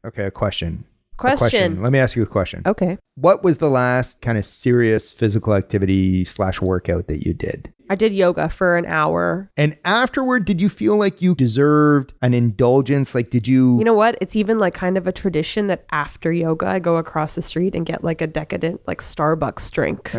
Okay, a question. Question. Let me ask you a question. Okay. What was the last kind of serious physical activity / workout that you did? I did yoga for an hour. And afterward, did you feel like you deserved an indulgence? Like, did you... You know what? It's even like kind of a tradition that after yoga, I go across the street and get like a decadent like Starbucks drink.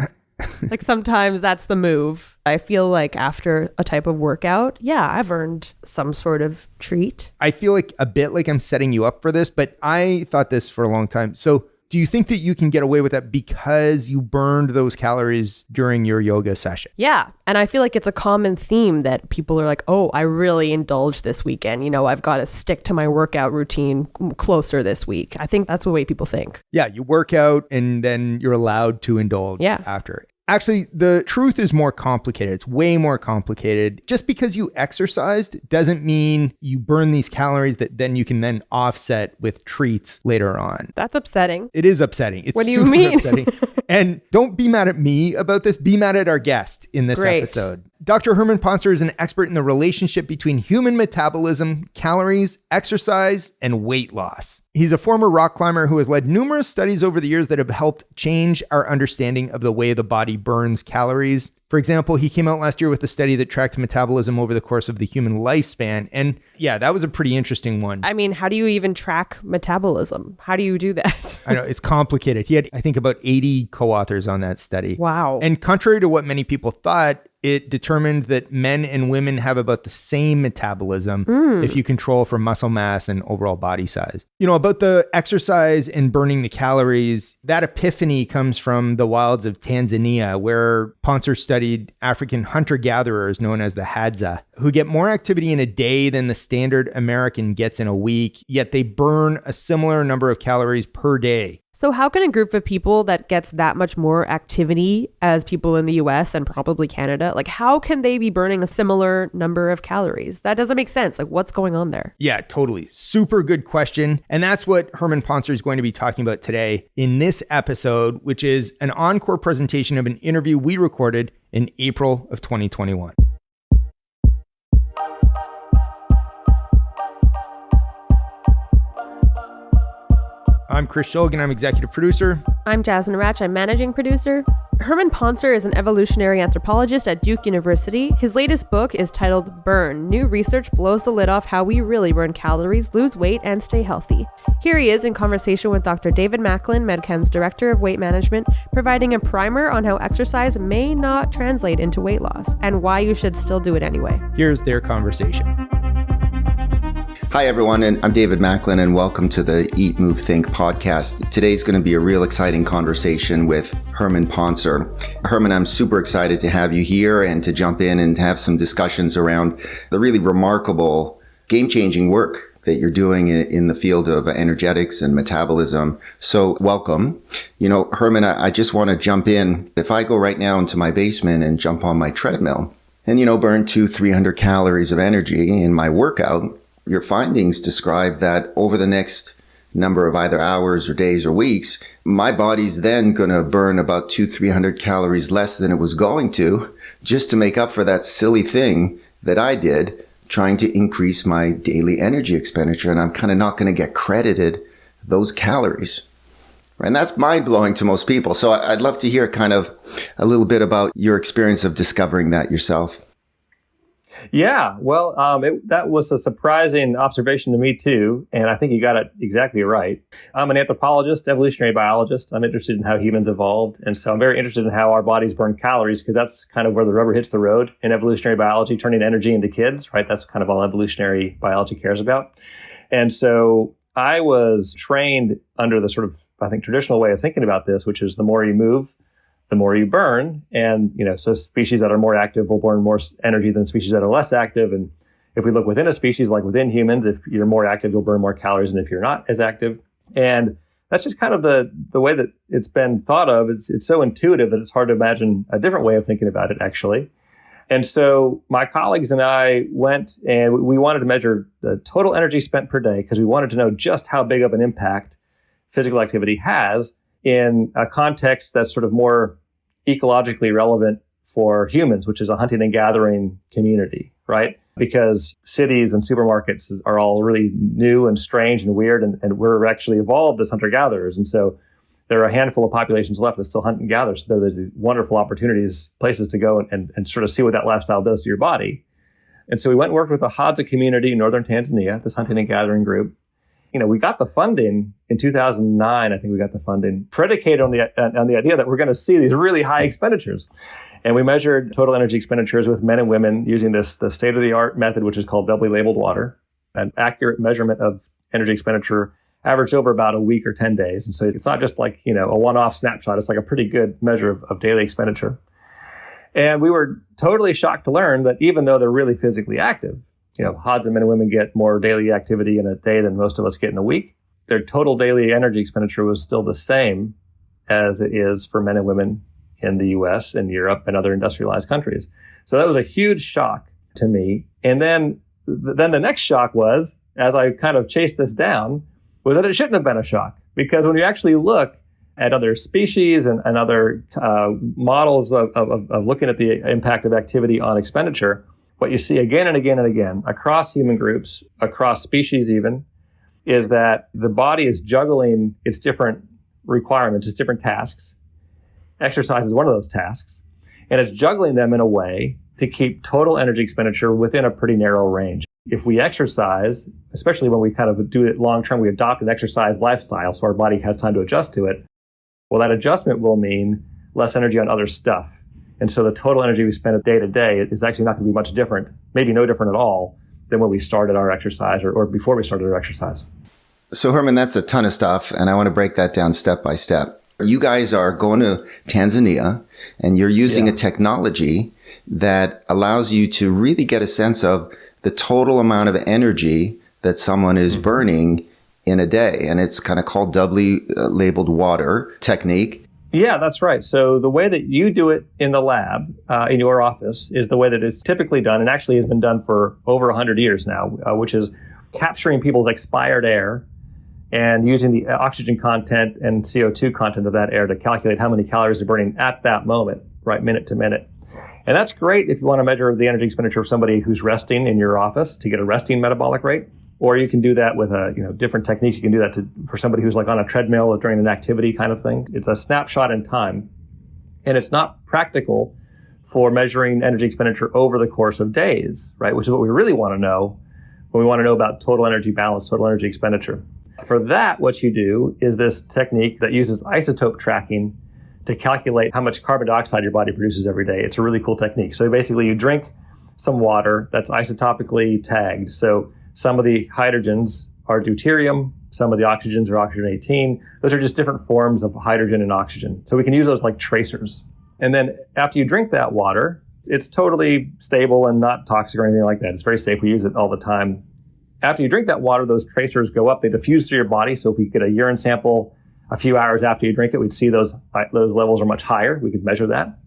Like sometimes that's the move. I feel like after a type of workout, yeah, I've earned some sort of treat. I feel like a bit like I'm setting you up for this, but I thought this for a long time. So do you think that you can get away with that because you burned those calories during your yoga session? Yeah. And I feel like it's a common theme that people are like, oh, I really indulged this weekend. You know, I've got to stick to my workout routine closer this week. I think that's the way people think. Yeah, you work out and then you're allowed to indulge after. Actually, the truth is more complicated. It's way more complicated. Just because you exercised doesn't mean you burn these calories that then you can then offset with treats later on. That's upsetting. It is upsetting. It's what do you super mean? upsetting. And don't be mad at me about this. Be mad at our guest in this episode. Dr. Herman Pontzer is an expert in the relationship between human metabolism, calories, exercise, and weight loss. He's a former rock climber who has led numerous studies over the years that have helped change our understanding of the way the body burns calories. For example, he came out last year with a study that tracked metabolism over the course of the human lifespan. And yeah, that was a pretty interesting one. I mean, how do you even track metabolism? How do you do that? I know, it's complicated. He had, I think, about 80 co-authors on that study. Wow. And contrary to what many people thought, it determined that men and women have about the same metabolism if you control for muscle mass and overall body size. You know, about the exercise and burning the calories, that epiphany comes from the wilds of Tanzania, where Pontzer studied African hunter-gatherers known as the Hadza, who get more activity in a day than the standard American gets in a week, yet they burn a similar number of calories per day. So how can a group of people that gets that much more activity as people in the US and probably Canada, like how can they be burning a similar number of calories? That doesn't make sense. Like what's going on there? Yeah, totally. Super good question. And that's what Herman Pontzer is going to be talking about today in this episode, which is an encore presentation of an interview we recorded in April of 2021. I'm Chris Shulgin. I'm executive producer. I'm Jasmine Ratch. I'm managing producer. Herman Pontzer is an evolutionary anthropologist at Duke University. His latest book is titled Burn. New research blows the lid off how we really burn calories, lose weight, and stay healthy. Here he is in conversation with Dr. David Macklin, Medcan's Director of Weight Management, providing a primer on how exercise may not translate into weight loss and why you should still do it anyway. Here's their conversation. Hi, everyone, and I'm David Macklin, and welcome to the Eat, Move, Think podcast. Today's going to be a real exciting conversation with Herman Pontzer. Herman, I'm super excited to have you here and to jump in and have some discussions around the really remarkable, game-changing work that you're doing in the field of energetics and metabolism. So welcome. You know, Herman, I just want to jump in. If I go right now into my basement and jump on my treadmill and, burn 200-300 calories of energy in my workout, your findings describe that over the next number of either hours or days or weeks, my body's then going to burn about 200-300 calories less than it was going to, just to make up for that silly thing that I did, trying to increase my daily energy expenditure. And I'm kind of not going to get credited those calories. And that's mind-blowing to most people. So I'd love to hear kind of a little bit about your experience of discovering that yourself. Yeah, well, that was a surprising observation to me too, and I think you got it exactly right. I'm an anthropologist, evolutionary biologist. I'm interested in how humans evolved, and so I'm very interested in how our bodies burn calories, because that's kind of where the rubber hits the road in evolutionary biology, turning energy into kids, right? That's kind of all evolutionary biology cares about. And so I was trained under the sort of, I think, traditional way of thinking about this, which is the more you move, the more you burn. And, so species that are more active will burn more energy than species that are less active. And if we look within a species, like within humans, if you're more active, you'll burn more calories than if you're not as active. And that's just kind of the way that it's been thought of. It's so intuitive that it's hard to imagine a different way of thinking about it, actually. And so my colleagues and I went and we wanted to measure the total energy spent per day, because we wanted to know just how big of an impact physical activity has in a context that's sort of more ecologically relevant for humans, which is a hunting and gathering community, right? because cities and supermarkets are all really new and strange and weird, and we're actually evolved as hunter-gatherers. And so there are a handful of populations left that still hunt and gather. So there's these wonderful opportunities, places to go and sort of see what that lifestyle does to your body. And so we went and worked with the Hadza community in northern Tanzania, this hunting and gathering group. We got the funding in 2009. I think we got the funding predicated on the idea that we're going to see these really high expenditures. And we measured total energy expenditures with men and women using the state-of-the-art method, which is called doubly labeled water. An accurate measurement of energy expenditure averaged over about a week or 10 days. And so it's not just like, a one-off snapshot. It's like a pretty good measure of daily expenditure. And we were totally shocked to learn that even though they're really physically active, Hadza men and women get more daily activity in a day than most of us get in a week, their total daily energy expenditure was still the same as it is for men and women in the US and Europe and other industrialized countries. So that was a huge shock to me. And then the next shock was, as I kind of chased this down, was that it shouldn't have been a shock. Because when you actually look at other species and other models of looking at the impact of activity on expenditure, what you see again and again and again across human groups, across species even, is that the body is juggling its different requirements, its different tasks. Exercise is one of those tasks. And it's juggling them in a way to keep total energy expenditure within a pretty narrow range. If we exercise, especially when we kind of do it long term, we adopt an exercise lifestyle so our body has time to adjust to it. Well, that adjustment will mean less energy on other stuff. And so the total energy we spend day to day is actually not going to be much different, maybe no different at all than when we started our exercise or before we started our exercise. So Herman, that's a ton of stuff. And I want to break that down step by step. You guys are going to Tanzania and you're using a technology that allows you to really get a sense of the total amount of energy that someone is burning in a day. And it's kind of called doubly labeled water technique. Yeah, that's right. So the way that you do it in the lab, in your office, is the way that it's typically done, and actually has been done for over 100 years now, which is capturing people's expired air and using the oxygen content and CO2 content of that air to calculate how many calories they're burning at that moment, right, minute to minute. And that's great if you want to measure the energy expenditure of somebody who's resting in your office to get a resting metabolic rate. Or you can do that with different techniques. You can do that for somebody who's like on a treadmill or during an activity kind of thing. It's a snapshot in time. And it's not practical for measuring energy expenditure over the course of days, right? Which is what we really want to know when we want to know about total energy balance, total energy expenditure. For that, what you do is this technique that uses isotope tracking to calculate how much carbon dioxide your body produces every day. It's a really cool technique. So basically you drink some water that's isotopically tagged. So some of the hydrogens are deuterium, some of the oxygens are oxygen 18. Those are just different forms of hydrogen and oxygen. So we can use those like tracers. And then after you drink that water, it's totally stable and not toxic or anything like that. It's very safe. We use it all the time. After you drink that water, those tracers go up. They diffuse through your body. So if we get a urine sample a few hours after you drink it, we'd see those levels are much higher. We could measure that.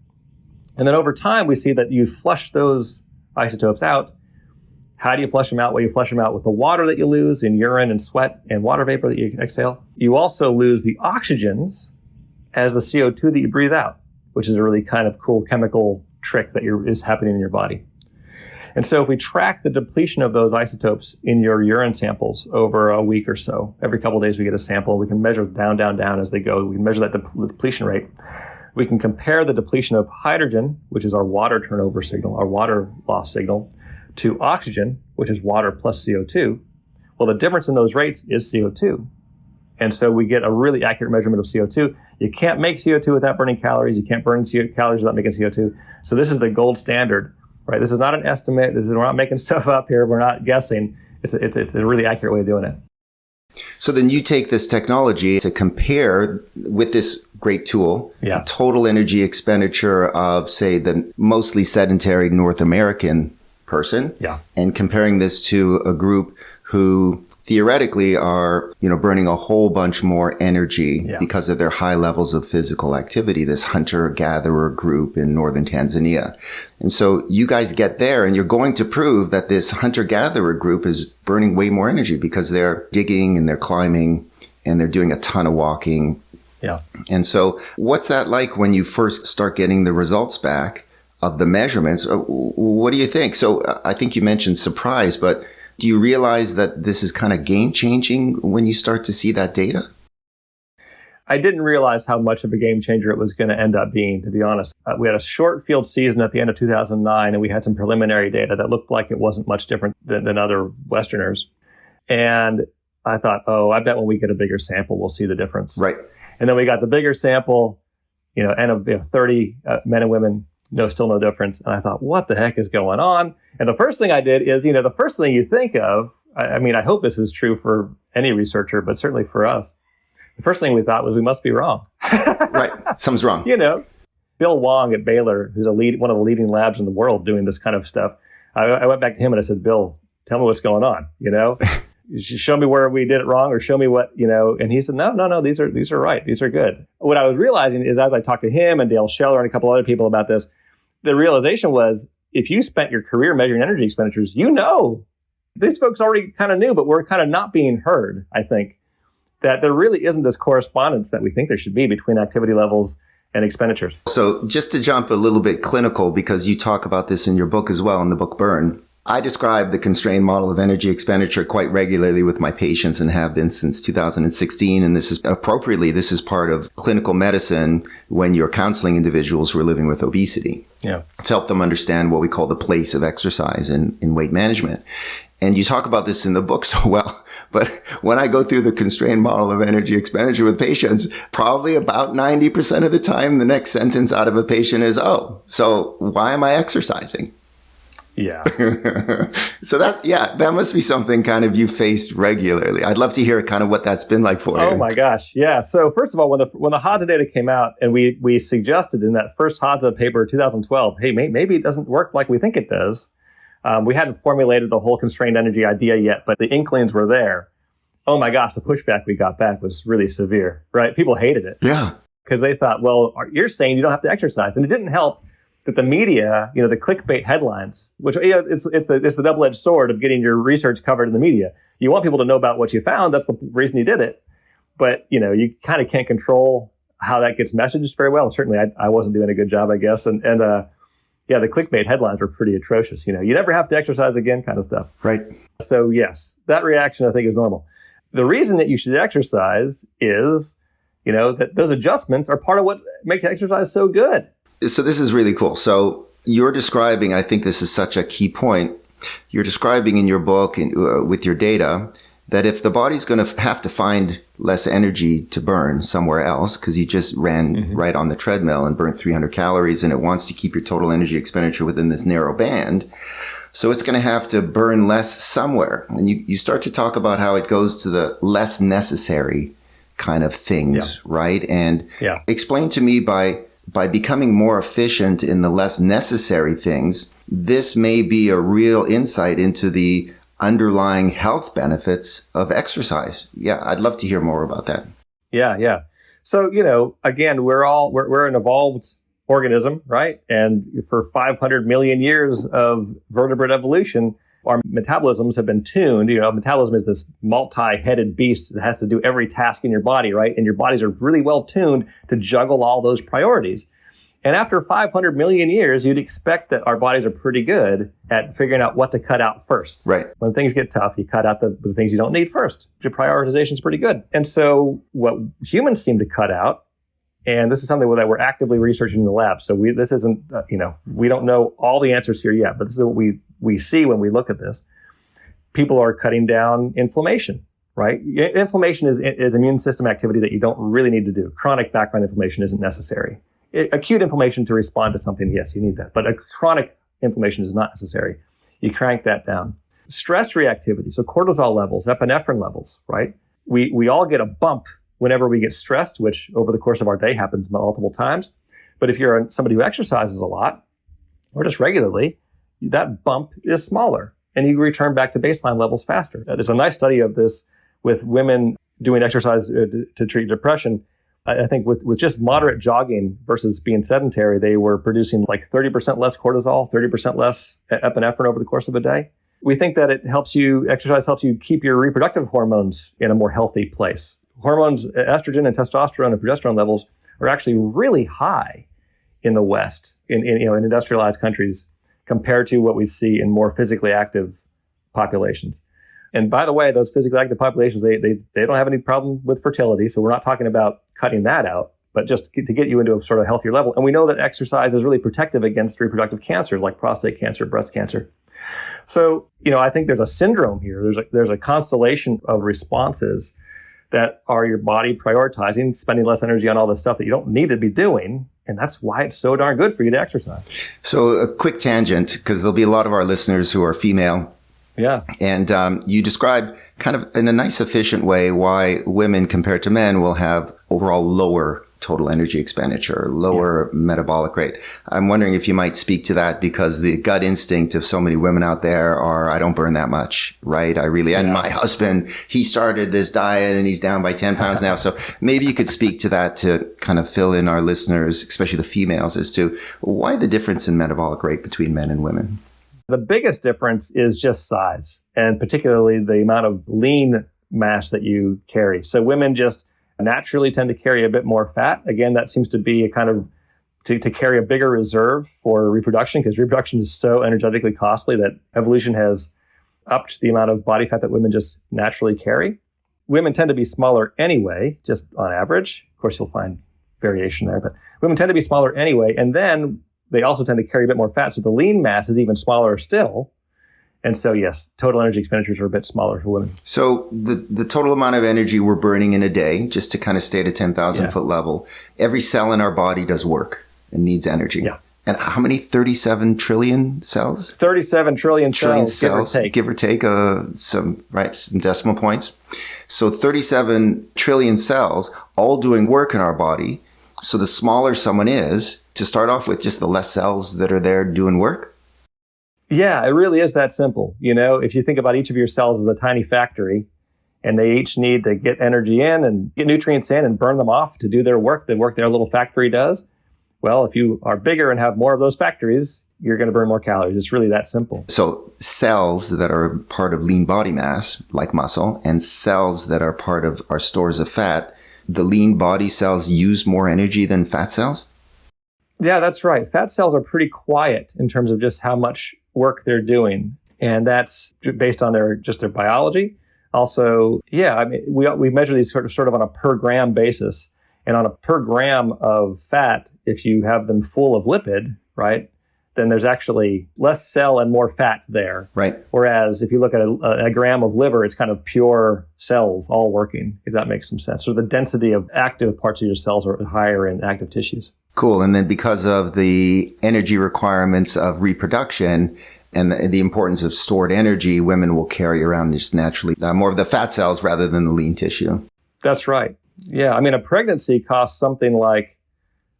And then over time, we see that you flush those isotopes out. How do you flush them out? Well, you flush them out with the water that you lose in urine and sweat and water vapor that you exhale. You also lose the oxygens as the CO2 that you breathe out, which is a really kind of cool chemical trick that is happening in your body. And so if we track the depletion of those isotopes in your urine samples over a week or so, every couple of days we get a sample, we can measure down as they go. We can measure that depletion rate. We can compare the depletion of hydrogen, which is our water turnover signal, our water loss signal, to oxygen, which is water plus CO2. Well, the difference in those rates is CO2. And so we get a really accurate measurement of CO2. You can't make CO2 without burning calories. You can't burn calories without making CO2. So this is the gold standard, right? This is not an estimate. We're not making stuff up here. We're not guessing. It's a really accurate way of doing it. So then you take this technology to compare with this great tool, total energy expenditure of, say, the mostly sedentary North American person, and comparing this to a group who theoretically are, burning a whole bunch more energy because of their high levels of physical activity, this hunter-gatherer group in northern Tanzania. And so you guys get there and you're going to prove that this hunter-gatherer group is burning way more energy because they're digging and they're climbing and they're doing a ton of walking. Yeah. And so what's that like when you first start getting the results back of the measurements. What do you think? So I think you mentioned surprise, but do you realize that this is kind of game changing when you start to see that data? I didn't realize how much of a game changer it was going to end up being, to be honest. We had a short field season at the end of 2009, and we had some preliminary data that looked like it wasn't much different than other Westerners. And I thought, I bet when we get a bigger sample, we'll see the difference. Right. And then we got the bigger sample, N of 30 men and women, still no difference. And I thought, what the heck is going on? And the first thing I did is, the first thing you think of, I hope this is true for any researcher, but certainly for us, the first thing we thought was we must be wrong. Right. Something's wrong. Bill Wong at Baylor, who's one of the leading labs in the world doing this kind of stuff. I went back to him and I said, Bill, tell me what's going on, Show me where we did it wrong or show me what, and he said, no, these are right. These are good. What I was realizing is as I talked to him and Dale Scheller and a couple other people about this, the realization was if you spent your career measuring energy expenditures, these folks already kind of knew, but we're kind of not being heard, I think, that there really isn't this correspondence that we think there should be between activity levels and expenditures. So just to jump a little bit clinical, because you talk about this in your book as well, in the book Burn, I describe the constrained model of energy expenditure quite regularly with my patients and have been since 2016. And this is part of clinical medicine when you're counseling individuals who are living with obesity. Yeah. To help them understand what we call the place of exercise in weight management. And you talk about this in the book so well, but when I go through the constrained model of energy expenditure with patients, probably about 90% of the time, the next sentence out of a patient is, so why am I exercising? Yeah. So that must be something kind of you faced regularly. I'd love to hear kind of what that's been like for you. Oh my gosh. Yeah. So first of all, when the Hadza data came out and we suggested in that first Hadza paper, 2012, hey, maybe it doesn't work like we think it does. We hadn't formulated the whole constrained energy idea yet, but the inklings were there. Oh my gosh, the pushback we got back was really severe, right? People hated it. Yeah. Because they thought, well, you're saying you don't have to exercise. And it didn't help that the media, the clickbait headlines, which it's the double-edged sword of getting your research covered in the media. You want people to know about what you found. That's the reason you did it. But, you kind of can't control how that gets messaged very well. Certainly, I wasn't doing a good job, I guess. And the clickbait headlines were pretty atrocious. You never have to exercise again kind of stuff. Right. So, yes, that reaction, I think, is normal. The reason that you should exercise is, that those adjustments are part of what makes exercise so good. So this is really cool. So you're describing, I think this is such a key point, you're describing in your book with your data that if the body's going to have to find less energy to burn somewhere else, because you just ran right on the treadmill and burnt 300 calories and it wants to keep your total energy expenditure within this narrow band, so it's going to have to burn less somewhere. And you start to talk about how it goes to the less necessary kind of things, right? And explain to me by becoming more efficient in the less necessary things, this may be a real insight into the underlying health benefits of exercise. Yeah, I'd love to hear more about that. Yeah. So, again, we're an evolved organism, right? And for 500 million years of vertebrate evolution, our metabolisms have been tuned. Metabolism is this multi-headed beast that has to do every task in your body, right? And your bodies are really well tuned to juggle all those priorities. And after 500 million years, you'd expect that our bodies are pretty good at figuring out what to cut out first. Right. When things get tough, you cut out the things you don't need first. Your prioritization is pretty good. And so what humans seem to cut out, and this is something that we're actively researching in the lab. So this isn't, we don't know all the answers here yet, but this is what we see when we look at this. People are cutting down inflammation, right? Inflammation is immune system activity that you don't really need to do. Chronic background inflammation isn't necessary. Acute inflammation to respond to something, yes, you need that. But a chronic inflammation is not necessary. You crank that down. Stress reactivity, so cortisol levels, epinephrine levels, right? We all get a bump whenever we get stressed, which over the course of our day happens multiple times. But if you're somebody who exercises a lot, or just regularly, that bump is smaller, and you return back to baseline levels faster. There's a nice study of this with women doing exercise to treat depression. I think with just moderate jogging versus being sedentary, they were producing like 30% less cortisol, 30% less epinephrine over the course of a day. We think that exercise helps you keep your reproductive hormones in a more healthy place. Hormones, estrogen and testosterone and progesterone levels are actually really high in the West, in industrialized countries, compared to what we see in more physically active populations. And by the way, those physically active populations, they don't have any problem with fertility. So we're not talking about cutting that out, but just to get you into a sort of healthier level. And we know that exercise is really protective against reproductive cancers like prostate cancer, breast cancer. So, I think there's a syndrome here. There's a constellation of responses that are your body prioritizing, spending less energy on all the stuff that you don't need to be doing. And that's why it's so darn good for you to exercise. So a quick tangent, because there'll be a lot of our listeners who are female. Yeah. And you describe kind of in a nice, efficient way why women compared to men will have overall lower total energy expenditure, lower metabolic rate. I'm wondering if you might speak to that, because the gut instinct of so many women out there are, I don't burn that much, right? And my husband, he started this diet and he's down by 10 pounds now. So maybe you could speak to that to kind of fill in our listeners, especially the females, as to why the difference in metabolic rate between men and women. The biggest difference is just size, and particularly the amount of lean mass that you carry. So women just naturally tend to carry a bit more fat. Again, that seems to be a kind of to carry a bigger reserve for reproduction, because reproduction is so energetically costly that evolution has upped the amount of body fat that women just naturally carry. Women tend to be smaller anyway, just on average. Of course, you'll find variation there, but women tend to be smaller anyway. And then they also tend to carry a bit more fat. So the lean mass is even smaller still. And so, yes, total energy expenditures are a bit smaller for women. So the total amount of energy we're burning in a day, just to kind of stay at a 10,000 foot level, every cell in our body does work and needs energy. Yeah. And how many? 37 trillion cells? 37 trillion cells, give or take some decimal points. So 37 trillion cells all doing work in our body. So the smaller someone is, to start off with, just the less cells that are there doing work? Yeah, it really is that simple. If you think about each of your cells as a tiny factory, and they each need to get energy in and get nutrients in and burn them off to do their work, the work their little factory does. Well, if you are bigger and have more of those factories, you're going to burn more calories. It's really that simple. So cells that are part of lean body mass, like muscle, and cells that are part of our stores of fat, the lean body cells use more energy than fat cells? Yeah, that's right. Fat cells are pretty quiet in terms of just how much work they're doing. And that's based on their biology. Also, we measure these sort of on a per gram basis. And on a per gram of fat, if you have them full of lipid, right, then there's actually less cell and more fat there. Right. Whereas if you look at a gram of liver, it's kind of pure cells all working, if that makes some sense. So the density of active parts of your cells are higher in active tissues. Cool. And then because of the energy requirements of reproduction and the importance of stored energy, women will carry around just naturally more of the fat cells rather than the lean tissue. That's right. Yeah. A pregnancy costs something like,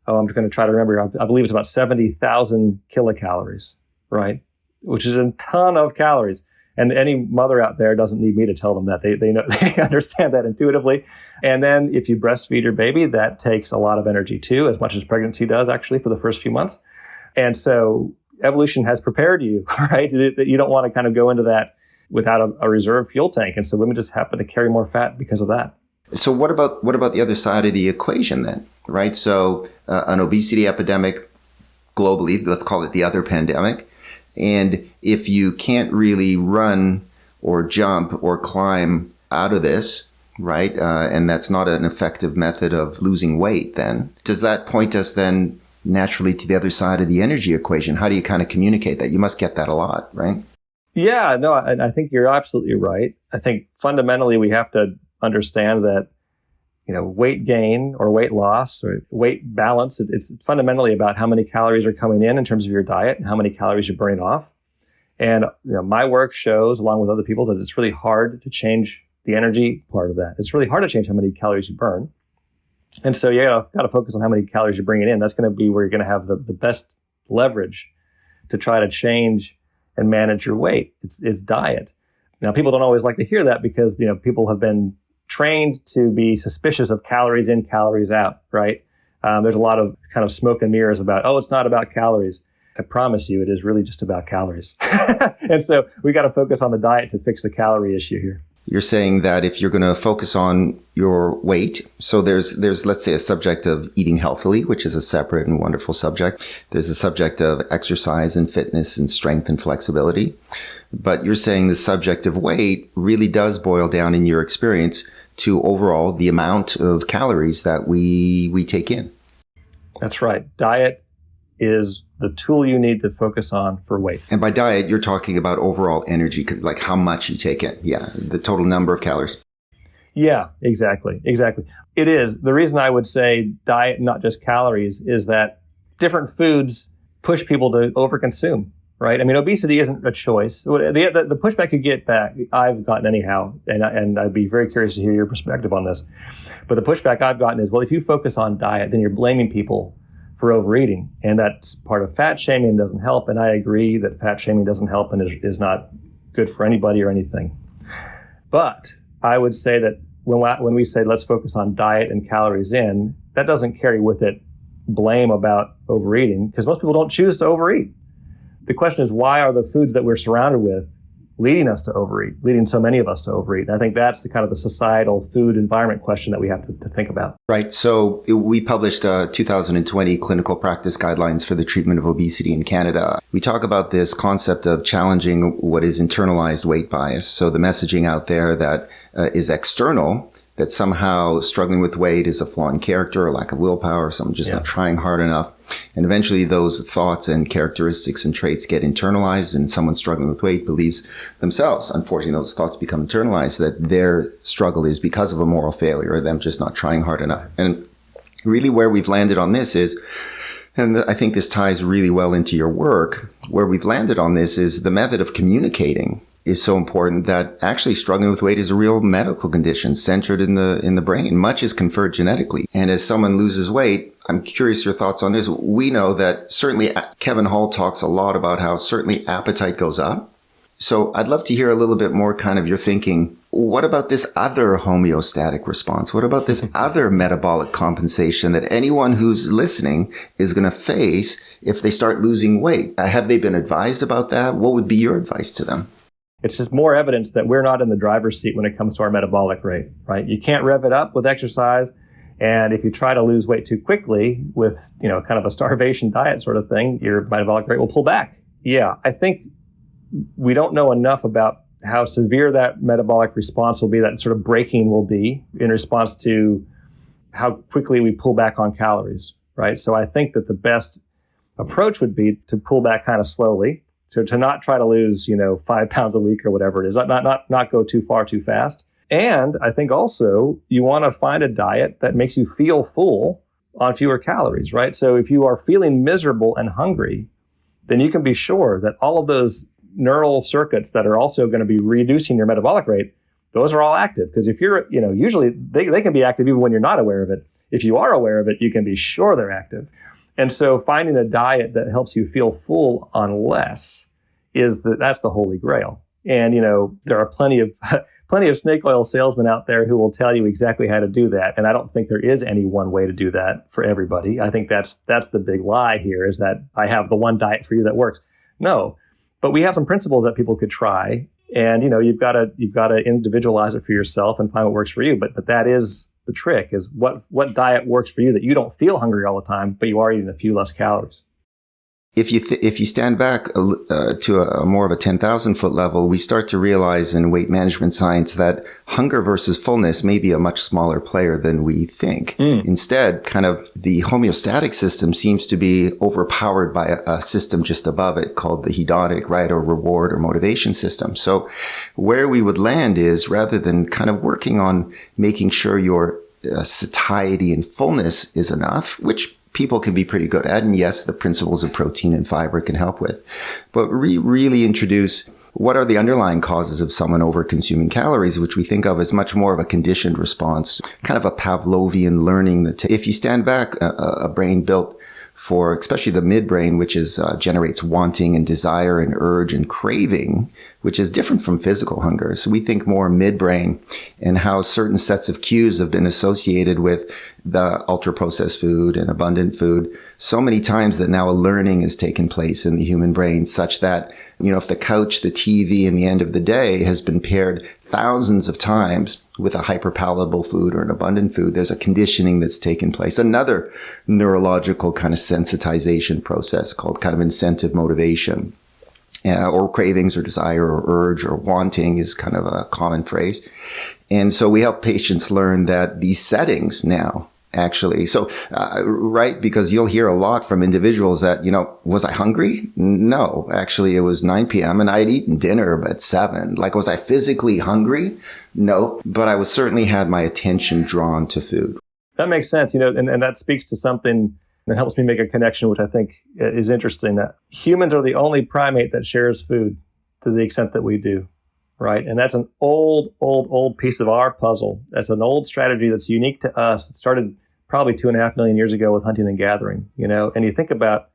I'm just going to try to remember, I believe it's about 70,000 kilocalories, right? Which is a ton of calories. And any mother out there doesn't need me to tell them that. They know, they understand that intuitively. And then if you breastfeed your baby, that takes a lot of energy too, as much as pregnancy does actually for the first few months. And so evolution has prepared you, right? That you don't want to kind of go into that without a reserve fuel tank. And so women just happen to carry more fat because of that. So what about the other side of the equation then, right? So an obesity epidemic globally, let's call it the other pandemic. And if you can't really run or jump or climb out of this, right, and that's not an effective method of losing weight, then does that point us then naturally to the other side of the energy equation? How do you kind of communicate that? You must get that a lot, right? Yeah, no, I think you're absolutely right. I think fundamentally we have to understand that, weight gain or weight loss or weight balance, it's fundamentally about how many calories are coming in terms of your diet and how many calories you're burning off. And my work shows, along with other people, that it's really hard to change the energy part of that. It's really hard to change how many calories you burn. And so you got to focus on how many calories you're bringing in. That's going to be where you're going to have the best leverage to try to change and manage your weight. It's diet. Now, people don't always like to hear that because, people have been trained to be suspicious of calories in, calories out, right? There's a lot of kind of smoke and mirrors about, it's not about calories. I promise you, it is really just about calories. And so we got to focus on the diet to fix the calorie issue here. You're saying that if you're going to focus on your weight, so there's let's say a subject of eating healthily, which is a separate and wonderful subject. There's a subject of exercise and fitness and strength and flexibility. But you're saying the subject of weight really does boil down in your experience to overall the amount of calories that we take in. That's right. Diet is the tool you need to focus on for weight. And by diet, you're talking about overall energy, like how much you take in. Yeah, the total number of calories. Yeah, exactly. It is. The reason I would say diet, not just calories, is that different foods push people to overconsume, right? I mean, obesity isn't a choice. The pushback you get back, I've gotten anyhow, and I'd be very curious to hear your perspective on this. But the pushback I've gotten is, well, if you focus on diet, then you're blaming people for overeating. And that's part of fat shaming, doesn't help. And I agree that fat shaming doesn't help and is not good for anybody or anything. But I would say that when we say let's focus on diet and calories in, that doesn't carry with it blame about overeating, because most people don't choose to overeat. The question is, why are the foods that we're surrounded with leading us to overeat, leading so many of us to overeat? And I think that's the kind of the societal food environment question that we have to think about. Right. So we published 2020 clinical practice guidelines for the treatment of obesity in Canada. We talk about this concept of challenging what is internalized weight bias. So the messaging out there that is external, that somehow struggling with weight is a flaw in character or lack of willpower, or someone just not trying hard enough. And eventually those thoughts and characteristics and traits get internalized, and someone struggling with weight believes themselves, unfortunately, those thoughts become internalized, that their struggle is because of a moral failure or them just not trying hard enough. And really where we've landed on this is, and I think this ties really well into your work, where we've landed on this is the method of communicating is so important that actually struggling with weight is a real medical condition centered in the brain. Much is conferred genetically. And as someone loses weight, I'm curious your thoughts on this. We know that certainly Kevin Hall talks a lot about how certainly appetite goes up. So I'd love to hear a little bit more kind of your thinking. What about this other homeostatic response? What about this other metabolic compensation that anyone who's listening is going to face if they start losing weight? Have they been advised about that? What would be your advice to them? It's just more evidence that we're not in the driver's seat when it comes to our metabolic rate, right? You can't rev it up with exercise. And if you try to lose weight too quickly with, kind of a starvation diet sort of thing, your metabolic rate will pull back. Yeah, I think we don't know enough about how severe that metabolic response will be, that sort of breaking will be in response to how quickly we pull back on calories, right? So I think that the best approach would be to pull back kind of slowly, to not try to lose, 5 pounds a week or whatever it is, not go too far too fast. And I think also you want to find a diet that makes you feel full on fewer calories, right? So if you are feeling miserable and hungry, then you can be sure that all of those neural circuits that are also going to be reducing your metabolic rate, those are all active. Because if you're, usually they can be active even when you're not aware of it. If you are aware of it, you can be sure they're active. And so finding a diet that helps you feel full on less that's the holy grail. And, there are plenty of snake oil salesmen out there who will tell you exactly how to do that. And I don't think there is any one way to do that for everybody. I think that's the big lie here, is that I have the one diet for you that works. No, but we have some principles that people could try. And, you've got to individualize it for yourself and find what works for you. But that is the trick, is what diet works for you that you don't feel hungry all the time, but you are eating a few less calories. If you stand back to a more of a 10,000 foot level, we start to realize in weight management science that hunger versus fullness may be a much smaller player than we think. Instead, kind of the homeostatic system seems to be overpowered by a system just above it called the hedonic, right, or reward or motivation system. So where we would land is, rather than kind of working on making sure your satiety and fullness is enough, which people can be pretty good at, and yes, the principles of protein and fiber can help with, but really introduce what are the underlying causes of someone over consuming calories, which we think of as much more of a conditioned response, kind of a Pavlovian learning. That if you stand back, a brain built for, especially the midbrain, which generates wanting and desire and urge and craving, which is different from physical hunger. So we think more midbrain, and how certain sets of cues have been associated with the ultra-processed food and abundant food so many times that now a learning has taken place in the human brain, such that, if the couch, the TV, and the end of the day has been paired thousands of times with a hyperpalatable food or an abundant food, there's a conditioning that's taken place. Another neurological kind of sensitization process called kind of incentive motivation. Or cravings or desire or urge or wanting is kind of a common phrase. And so we help patients learn that these settings now actually, right, because you'll hear a lot from individuals that, was I hungry? No, actually it was 9 p.m. and I had eaten dinner at 7. Like, was I physically hungry? No, but I certainly had my attention drawn to food. That makes sense, and that speaks to something that helps me make a connection, which I think is interesting, that humans are the only primate that shares food to the extent that we do, right? And that's an old piece of our puzzle. That's an old strategy that's unique to us. It started probably 2.5 million years ago with hunting and gathering, and you think about,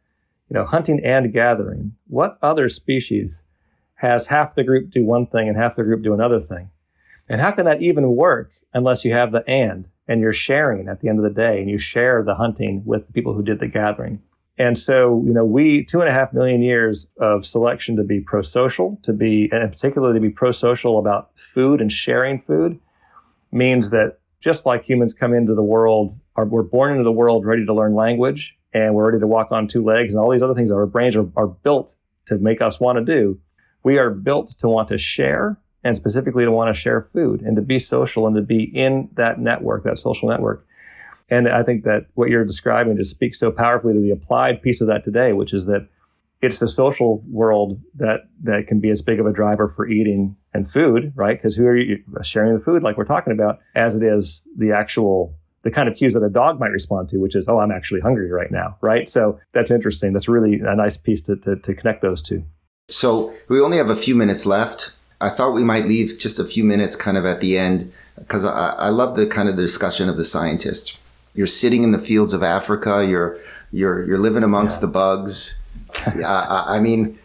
hunting and gathering. What other species has half the group do one thing and half the group do another thing? And how can that even work unless you have the and you're sharing at the end of the day, and you share the hunting with the people who did the gathering. And so, we 2.5 million years of selection to be pro-social, and particularly to be pro-social about food and sharing food, means that just like humans come into the world, we're born into the world ready to learn language, and we're ready to walk on 2 legs, and all these other things that our brains are built to make us want to do. We are built to want to share, and specifically to want to share food and to be social and to be in that network, that social network. And I think that what you're describing just speaks so powerfully to the applied piece of that today, which is that it's the social world that can be as big of a driver for eating and food, right? Because who are you sharing the food like we're talking about, as it is the kind of cues that a dog might respond to, which is, oh, I'm actually hungry right now, right? So that's interesting. That's really a nice piece to connect those two. So we only have a few minutes left. I thought we might leave just a few minutes kind of at the end, because I love the kind of the discussion of the scientist. You're sitting in the fields of Africa. You're living amongst the bugs. I mean,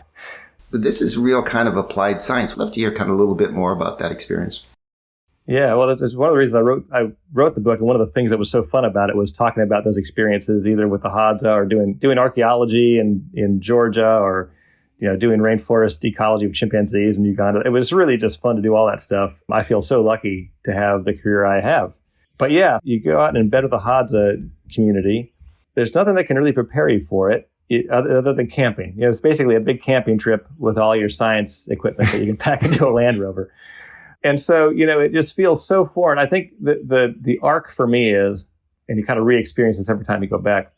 this is real kind of applied science. I'd love to hear kind of a little bit more about that experience. Yeah, well, it's one of the reasons I wrote the book, and one of the things that was so fun about it was talking about those experiences, either with the Hadza or doing archaeology in Georgia, or doing rainforest ecology with chimpanzees in Uganda. It was really just fun to do all that stuff. I feel so lucky to have the career I have. But yeah, you go out and embed with the Hadza community. There's nothing that can really prepare you for it other than camping. It's basically a big camping trip with all your science equipment that you can pack into a Land Rover. And so, it just feels so foreign. I think the arc for me is, and you kind of re-experience this every time you go back,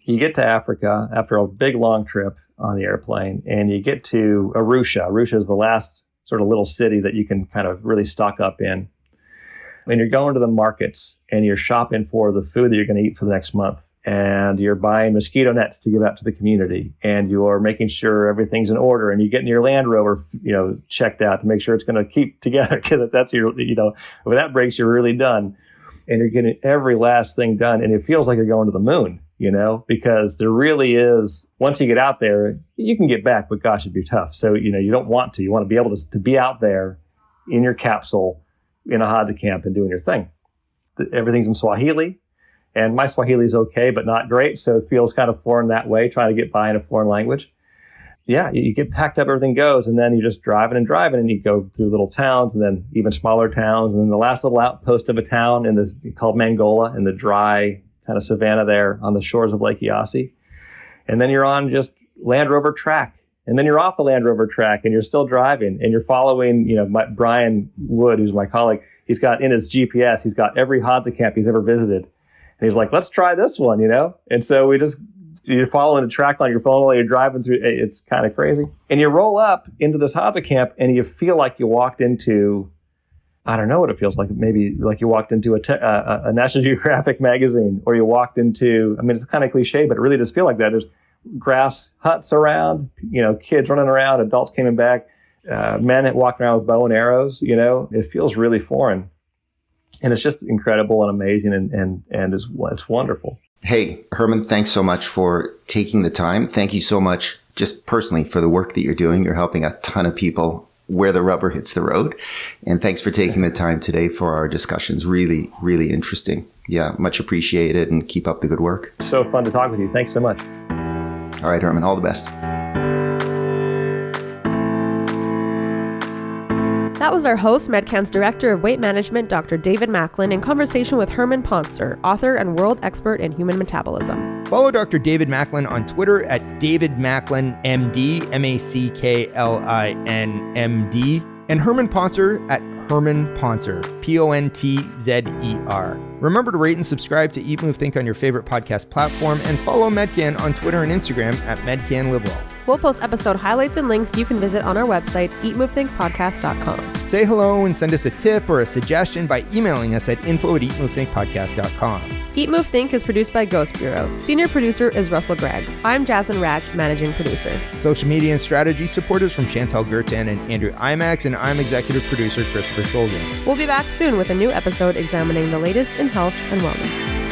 you get to Africa after a big, long trip on the airplane, and you get to Arusha. Arusha is the last sort of little city that you can kind of really stock up in. And you're going to the markets, and you're shopping for the food that you're going to eat for the next month. And you're buying mosquito nets to give out to the community, and you're making sure everything's in order, and you're getting your Land Rover, checked out to make sure it's going to keep together, because if that's if that breaks, you're really done. And you're getting every last thing done, and it feels like you're going to the moon, because there really is, once you get out there, you can get back, but gosh, it'd be tough. So, you don't want to. You want to be able to be out there in your capsule in a Hadza camp and doing your thing. Everything's in Swahili. And my Swahili is okay, but not great. So it feels kind of foreign that way, trying to get by in a foreign language. Yeah, you get packed up, everything goes, and then you're just driving, and you go through little towns, and then even smaller towns. And then the last little outpost of a town called Mangola, in the dry kind of savanna there on the shores of Lake Eyasi. And then you're on just Land Rover track. And then you're off the Land Rover track, and you're still driving, and you're following, Brian Wood, who's my colleague, he's got in his GPS, he's got every Hadza camp he's ever visited. And he's like, let's try this one, And so you're following a track on your phone while you're driving through. It's kind of crazy. And you roll up into this Hadza camp, and you feel like you walked into, I don't know what it feels like. Maybe like you walked into a National Geographic magazine, or you walked into, it's kind of cliche, but it really does feel like that. There's grass huts around, kids running around, adults coming back, men walking around with bow and arrows, It feels really foreign. And it's just incredible and amazing, and it's wonderful. Hey, Herman, thanks so much for taking the time. Thank you so much just personally for the work that you're doing. You're helping a ton of people where the rubber hits the road. And thanks for taking the time today for our discussions. Really, really interesting. Yeah, much appreciated, and keep up the good work. So fun to talk with you. Thanks so much. All right, Herman, all the best. That was our host, Medcan's Director of Weight Management, Dr. David Macklin, in conversation with Herman Pontzer, author and world expert in human metabolism. Follow Dr. David Macklin on Twitter at David Macklin MD, MACKLIN MD, and Herman Pontzer at Herman Pontzer, PONTZER. Remember to rate and subscribe to Eat, Move, Think on your favorite podcast platform, and follow Medcan on Twitter and Instagram at MedcanLiberal. We'll post episode highlights and links you can visit on our website, eatmovethinkpodcast.com. Say hello and send us a tip or a suggestion by emailing us at info@eatmovethinkpodcast.com. Eat, Move, Think is produced by Ghost Bureau. Senior producer is Russell Gregg. I'm Jasmine Ratch, managing producer. Social media and strategy support is from Chantal Gertan and Andrew Imax, and I'm executive producer Christopher Scholden. We'll be back soon with a new episode examining the latest in health and wellness.